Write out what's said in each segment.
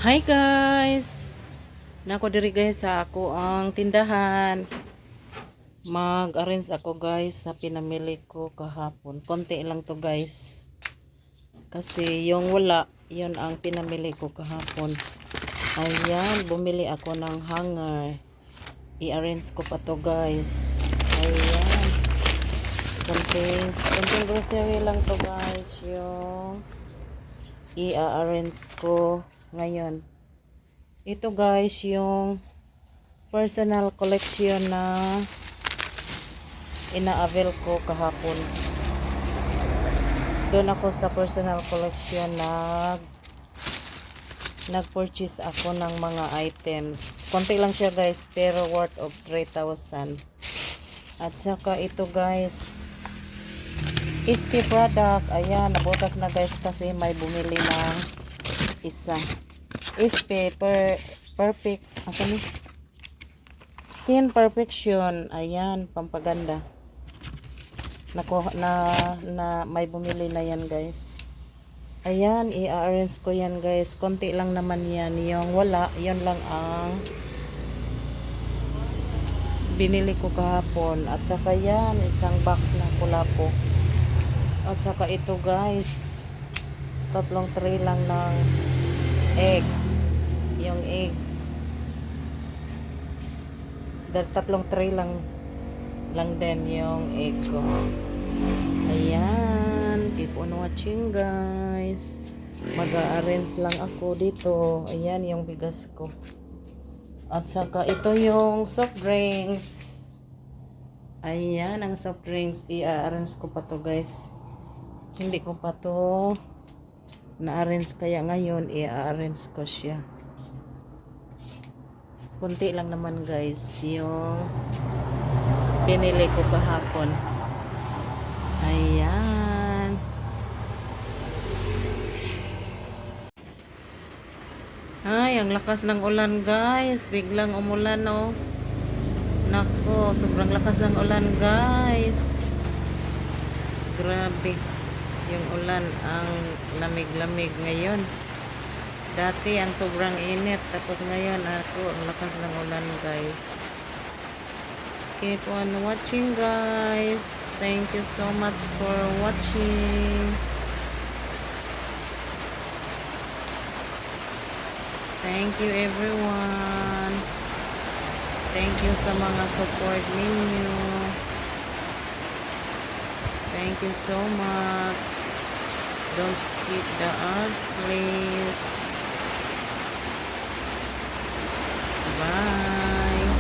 Hi guys! Nako diri guys sa ako ang tindahan. Mag-arrange ako guys sa pinamili ko kahapon. Konti lang to guys. Kasi yung wala, yun ang pinamili ko kahapon. Ayan, bumili ako ng hanger. I-arrange ko pa to guys. Ayan. Konting grocery lang to guys. Yung i-arrange ko ngayon. Ito guys, yung personal collection na ina-avail ko kahapon. Doon ako sa personal collection nag-purchase ako ng mga items. Konti lang siya guys, pero worth of 3,000. At saka ito guys, SP product. Ayan, nabutas na guys kasi may bumili ng isa. SP perfect. Asa ni? Skin Perfection. Ayan, pampaganda. Na may bumili na yan guys. Ayan, i-arrange ko yan guys. Konti lang naman yan. Yung wala, yun lang ang binili ko kahapon. At saka yan, isang box na kulapo. At saka ito guys, tatlong tray lang ng egg. Yung egg. Tatlong tray lang din yung egg ko. Ayan, keep on watching guys. Mag-arrange lang ako dito. Ayan yung bigas ko. At saka ito yung soft drinks. Ayan ang soft drinks. I-arrange ko pa to guys. Hindi ko pa to na-arrange, kaya ngayon i-arrange ko siya. Kunti lang naman guys yung pinili ko kahapon. Ayan. Ay, ang lakas ng ulan guys. Biglang umulan oh. Nako, sobrang lakas ng ulan guys. Grabe. Yung ulan, ang lamig-lamig ngayon. Dati ang sobrang init, tapos ngayon ang lakas ng ulan guys. Keep on watching guys. Thank you so much for watching. Thank you everyone. Thank you sa mga support ninyo. Thank you so much. Don't skip the ads please. Bye.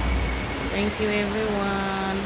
Thank you everyone.